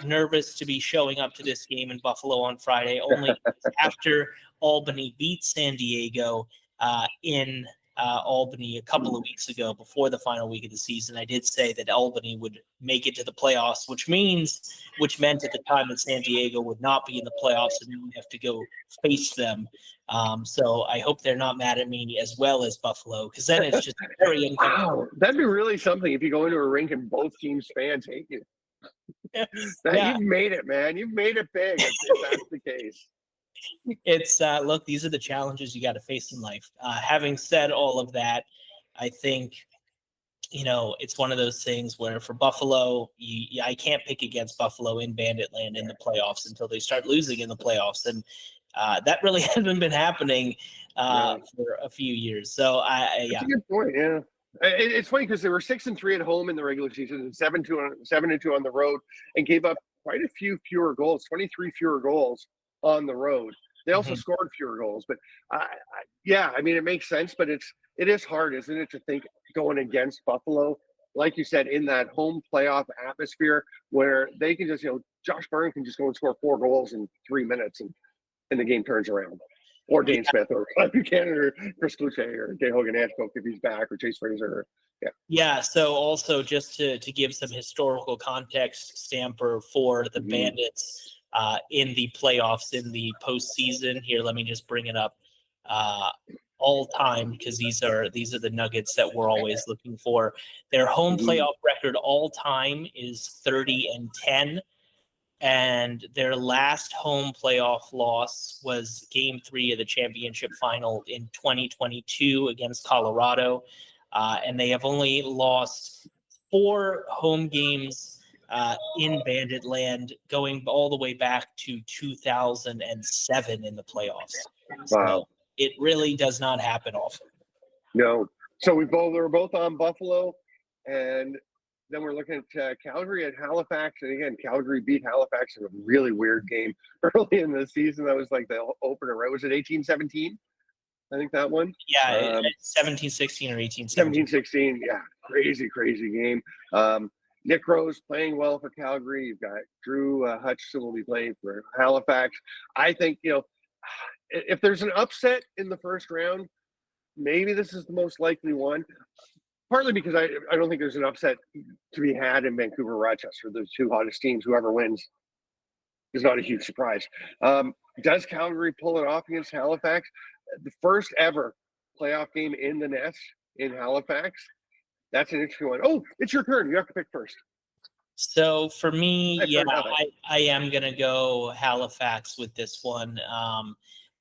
nervous to be showing up to this game in Buffalo on Friday, only after Albany beat San Diego in Albany a couple of weeks ago before the final week of the season. I did say that Albany would make it to the playoffs, which meant at the time that San Diego would not be in the playoffs and we would have to go face them. So I hope they're not mad at me as well as Buffalo, because then it's just very uncomfortable. Wow, that'd be really something if you go into a rink and both teams' fans hate you. You've made it, man. You've made it big if that's the case. It's look, these are the challenges you got to face in life. Having said all of that, I think it's one of those things where for Buffalo, I can't pick against Buffalo in Banditland in the playoffs until they start losing in the playoffs, and that really hasn't been happening for a few years. So that's a good point. Yeah. It's funny because they were 6-3 at home in the regular season and 7-2 on the road, and gave up quite a few fewer goals, 23 fewer goals on the road. They also scored fewer goals, but it makes sense. But it is hard, isn't it, to think going against Buffalo, like you said, in that home playoff atmosphere where they can just, Josh Byrne can just go and score 4 goals in 3 minutes and the game turns around. Or Dane Smith, or Buchanan, or Chris Cloutier, or Jay Hogan Ashbrook if he's back, or Chase Fraser. Yeah. So also just to give some historical context, Stamper, for the Bandits in the playoffs in the postseason. Here, let me just bring it up all time, because these are the nuggets that we're always looking for. Their home playoff record all time is 30-10. And their last home playoff loss was Game 3 of the championship final in 2022 against Colorado. And they have only lost 4 home games in Banditland, going all the way back to 2007 in the playoffs. So it really does not happen often. No. So we were both on Buffalo, and then we're looking at Calgary at Halifax. And again, Calgary beat Halifax in a really weird game early in the season. That was like the opener, right? Was it 18-17? I think that one. Yeah, 17-16 or 18-17. 17-16, yeah. Crazy game. Nick Rose playing well for Calgary. You've got Drew Hutchison will be playing for Halifax. I think, if there's an upset in the first round, maybe this is the most likely one. Partly because I don't think there's an upset to be had in Vancouver, Rochester. Those 2 hottest teams. Whoever wins is not a huge surprise. Does Calgary pull it off against Halifax? The first ever playoff game in the Nest in Halifax. That's an interesting one. Oh, it's your turn. You have to pick first. So for me, I am going to go Halifax with this one.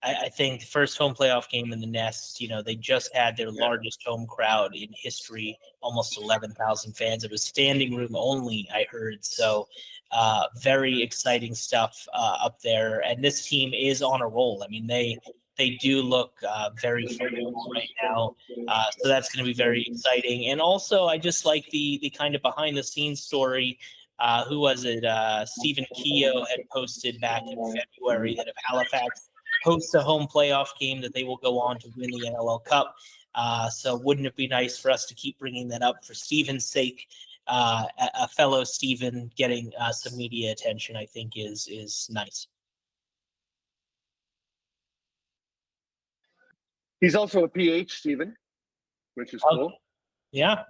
I think the first home playoff game in the Nest, they just had their largest home crowd in history, almost 11,000 fans. It was standing room only, I heard. So very exciting stuff up there. And this team is on a roll. I mean, they do look very formidable right now. So that's going to be very exciting. And also, I just like the kind of behind the scenes story. Who was it? Stephen Keogh had posted back in February that if Halifax hosts a home playoff game, that they will go on to win the NLL Cup. So wouldn't it be nice for us to keep bringing that up for Stephen's sake? A fellow Stephen getting some media attention, I think, is nice. He's also a PH, Stephen, which is cool. Yeah.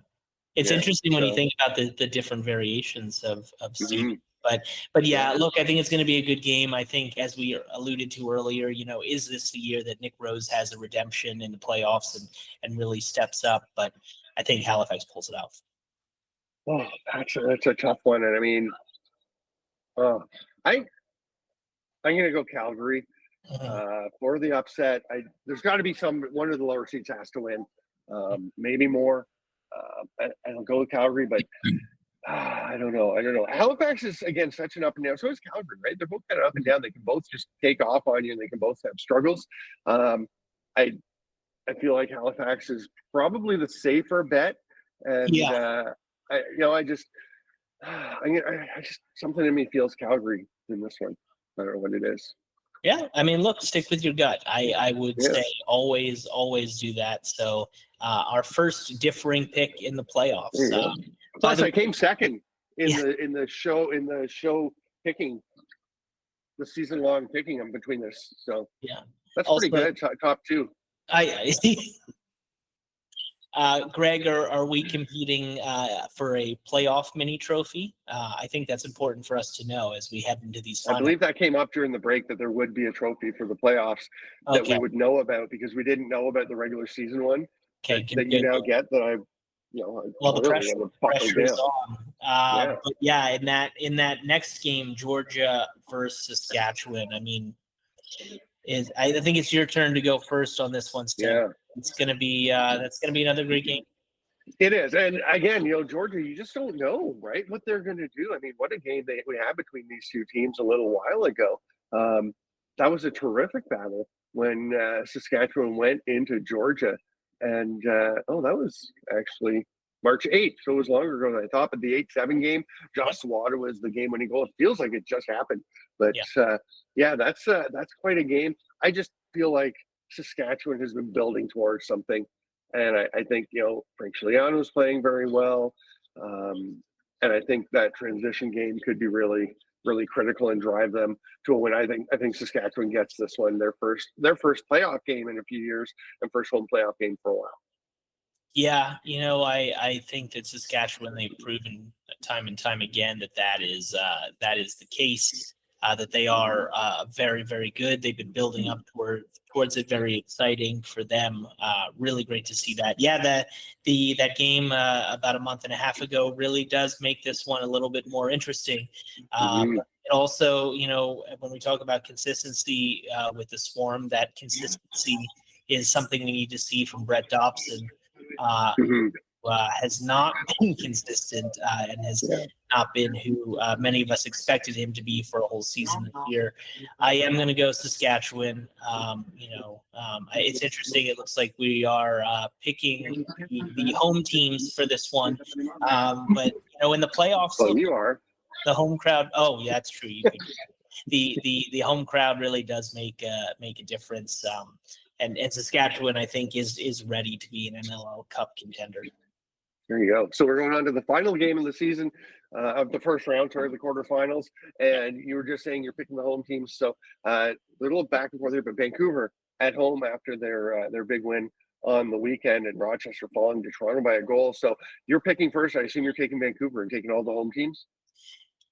It's interesting when you think about the different variations of Steve. But yeah, look, I think it's going to be a good game. I think, as we alluded to earlier, is this the year that Nick Rose has a redemption in the playoffs and really steps up? But I think Halifax pulls it off. Oh, that's a tough one. And I mean, I'm going to go Calgary for the upset. There's got to be one of the lower seeds has to win, maybe more. I'll go with Calgary, but I don't know. Halifax is, again, such an up and down. So is Calgary, right? They're both kind of up and down. They can both just take off on you, and they can both have struggles. I feel like Halifax is probably the safer bet, and I just something in me feels Calgary in this one. I don't know what it is. Yeah, I mean, look, stick with your gut. I would say always do that. So our first differing pick in the playoffs. Plus, I came second in the show picking, the season long picking. I'm between this, so that's also pretty good. Top two. I see. Greg, are we competing for a playoff mini trophy? I think that's important for us to know as we head into these finals. I believe that came up during the break that there would be a trophy for the playoffs that we would know about, because we didn't know about the regular season one that you now get. That the pressure is on. But in that next game, Georgia versus Saskatchewan. I mean, I think it's your turn to go first on this one, Steve. Yeah. It's gonna be that's gonna be another great game. It is, and again, Georgia, you just don't know, right, what they're going to do. I mean, what a game we had between these two teams a little while ago. That was a terrific battle when Saskatchewan went into Georgia, and that was actually March 8th, so it was longer ago than I thought. But the 8-7 game, Josh Swada was the game-winning goal. It feels like it just happened, but that's quite a game. I just feel like Saskatchewan has been building towards something, and I think Frank Chiliano is playing very well, and I think that transition game could be really, really critical and drive them to a win. I think Saskatchewan gets this one, their first playoff game in a few years, and first home playoff game for a while. Yeah, I think that Saskatchewan, they've proven time and time again that is the case. That they are very, very good. They've been building up towards it. Very exciting for them. Really great to see that. Yeah, that game about a month and a half ago really does make this one a little bit more interesting. It also, when we talk about consistency with the Swarm, that consistency is something we need to see from Brett Dobson. Has not been consistent and has not been who many of us expected him to be for a whole season this year. I am going to go Saskatchewan. It's interesting. It looks like we are picking the home teams for this one. But in the playoffs, you are the home crowd. Oh, yeah, that's true. You could, the home crowd really does make a difference. And Saskatchewan, I think, is ready to be an NLL Cup contender. There you go. So we're going on to the final game of the season of the first round, the quarterfinals. And you were just saying you're picking the home teams. So a little back and forth here, but Vancouver at home after their big win on the weekend, and Rochester falling to Toronto by a goal. So you're picking first. I assume you're taking Vancouver and taking all the home teams?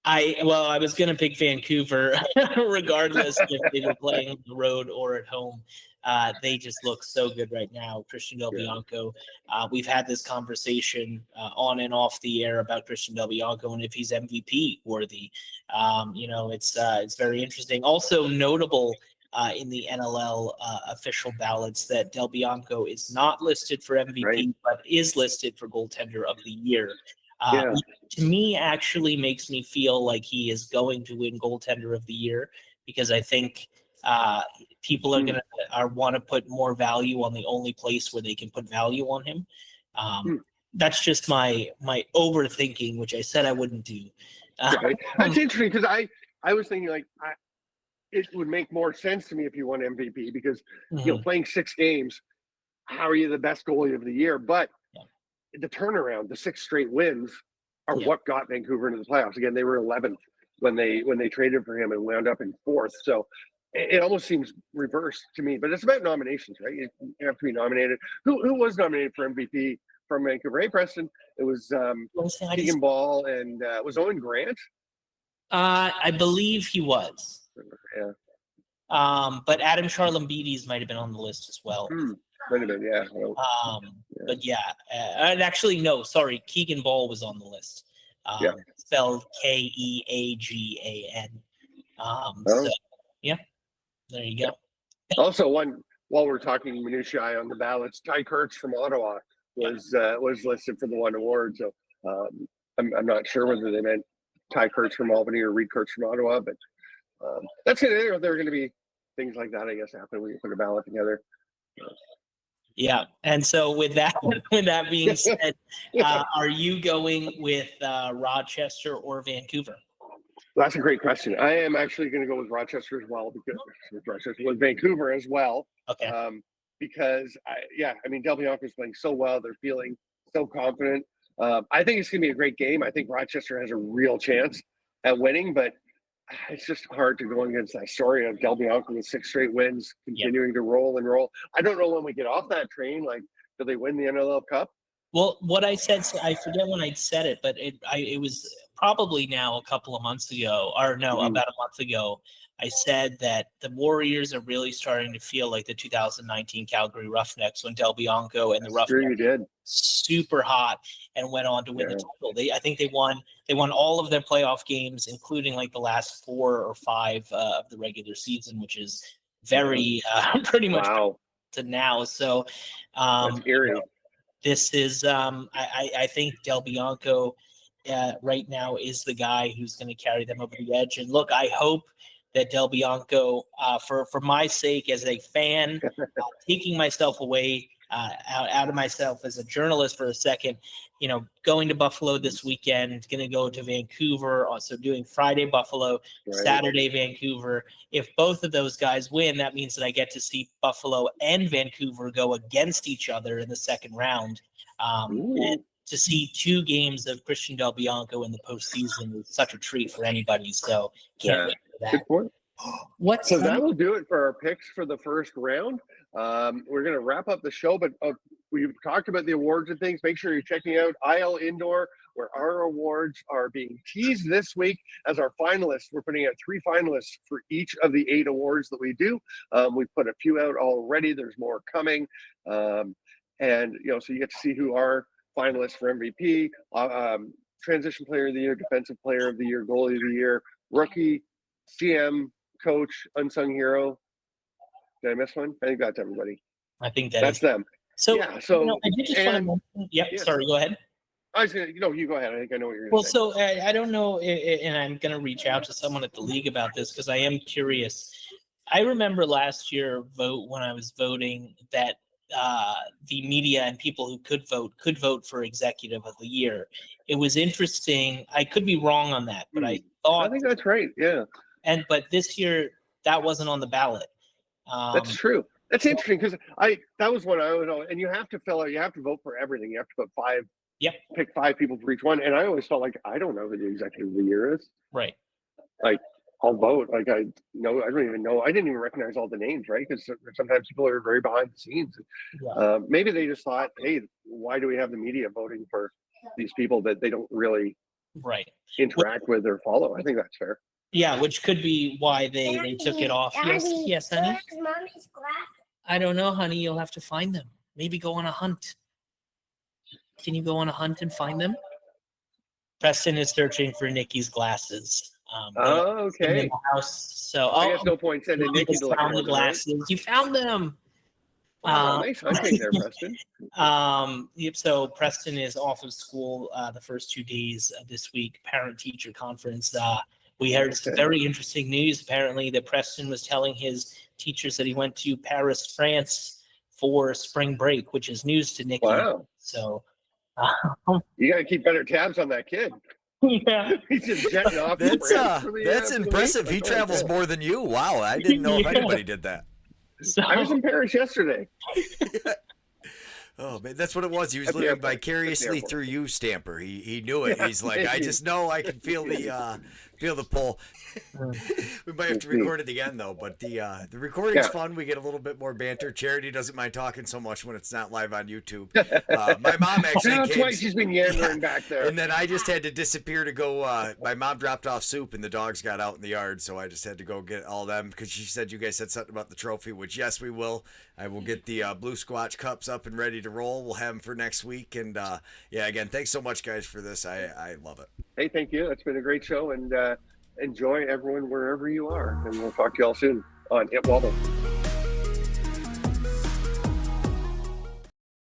I was going to pick Vancouver regardless if they were playing on the road or at home. They just look so good right now. Christian Del Bianco. We've had this conversation on and off the air about Christian Del Bianco and if he's MVP worthy. It's very interesting. Also notable in the NLL official ballots that Del Bianco is not listed for MVP, but is listed for goaltender of the year. To me, actually makes me feel like he is going to win goaltender of the year, because I think people are want to put more value on the only place where they can put value on him. That's just my overthinking, which I said I wouldn't do. That's interesting, because I was thinking it would make more sense to me if you won MVP, because playing 6 games, how are you the best goalie of the year? But the turnaround, the 6 straight wins are what got Vancouver into the playoffs. Again, they were 11th when they traded for him and wound up in 4th. So it almost seems reversed to me, but it's about nominations, right? You have to be nominated. Who was nominated for MVP from Vancouver? Hey, Preston. It was Keegan Ball and was Owen Grant? I believe he was. Yeah. But Adam Charlambides might have been on the list as well. Might have been, yeah. But and actually, no, sorry, Keegan Ball was on the list. Spelled Keagan. So, yeah, there you go. Also, while we're talking minutiae on the ballots, Ty Kurtz from Ottawa was listed for the one award. So I'm not sure whether they meant Ty Kurtz from Albany or Reed Kurtz from Ottawa, but that's it. There are going to be things like that, I guess, happen when you put a ballot together. Yeah, and so with that being said, are you going with Rochester or Vancouver? That's a great question. I am actually going to go with Rochester as well, because with Vancouver as well. Okay. Because Del Bianco's playing so well. They're feeling so confident. I think it's going to be a great game. I think Rochester has a real chance at winning, but it's just hard to go against that story of Del Bianco with 6 straight wins, continuing to roll and roll. I don't know when we get off that train. Like, do they win the NLL Cup? Well, what I said, I forget when I said it, but it was probably now a couple of months ago, or no, about a month ago. I said that the Warriors are really starting to feel like the 2019 Calgary Roughnecks when Del Bianco and the Roughnecks did super hot and went on to win the title. I think they won all of their playoff games, including like the last 4 or 5 of the regular season, which is very pretty much to now. So that's eerie. This is I think Del Bianco right now is the guy who's going to carry them over the edge. And look, I hope that Del Bianco, for my sake as a fan, taking myself away out of myself as a journalist for a second, going to Buffalo this weekend, going to go to Vancouver, also doing Friday Buffalo, Saturday Vancouver. If both of those guys win, that means that I get to see Buffalo and Vancouver go against each other in the second round. And to see 2 games of Christian Del Bianco in the postseason is such a treat for anybody. So can't wait for that. Good point. So that will do it for our picks for the first round. We're going to wrap up the show, but we've talked about the awards and things. Make sure you're checking out IL Indoor, where our awards are being teased this week as our finalists. We're putting out 3 finalists for each of the 8 awards that we do. We've put a few out already. There's more coming. So you get to see who our finalists for MVP, Transition Player of the Year, Defensive Player of the Year, Goalie of the Year, Rookie, CM, Coach, Unsung Hero. Did I miss one? I think that's everybody. I think that's them. So, I did just want to mention, sorry, go ahead. I was going to, you go ahead. I think I know what you're going to say. Well, so I don't know, and I'm going to reach out to someone at the league about this because I am curious. I remember last year when I was voting that the media and people who could vote for Executive of the Year. It was interesting. I could be wrong on that, but I think that's right. Yeah. But this year that wasn't on the ballot. That's true. That's interesting because that was one I was on, and you have to fill out. You have to vote for everything. You have to put 5. Yep. Pick 5 people for each one, and I always felt like I don't know who the Executive of the Year is. Right. Like I'll vote. Like I don't even know. I didn't even recognize all the names, right? Because sometimes people are very behind the scenes. Yeah. Maybe they just thought, hey, why do we have the media voting for these people that they don't really interact with or follow? I think that's fair. Yeah, which could be why they took it off. Daddy, yes, honey. Mommy's glasses? I don't know, honey. You'll have to find them. Maybe go on a hunt. Can you go on a hunt and find them? Preston is searching for Nikki's glasses. Okay. In the house. So I guess no point sending Nikki to found the glasses. Right? You found them. Nice hunting there, Preston. So Preston is off of school the first 2 days of this week. Parent-teacher conference. We heard some very interesting news. Apparently, that Preston was telling his teachers that he went to Paris, France, for spring break, which is news to Nikki. Wow. So you got to keep better tabs on that kid. Yeah, he's just jetting off. That's impressive. He travels more than you. Wow, I didn't know if anybody did that. So, I was in Paris yesterday. Oh man, that's what it was. He was living vicariously through you, Stamper. He knew it. He's like, I just know I can feel the feel the pull. We might have to record it again though, but the recording's fun. We get a little bit more banter. Charity doesn't mind talking so much when it's not live on YouTube. My mom actually that's why she's been yammering back there. And then I just had to disappear to go. My mom dropped off soup, and the dogs got out in the yard, so I just had to go get all them because she said you guys said something about the trophy, which yes, we will. I will get the Blue Squatch cups up and ready to roll. We'll have them for next week, and again, thanks so much, guys, for this. I love it. Hey, thank you. It's been a great show, and enjoy everyone wherever you are, and we'll talk to you all soon on ITWOBL.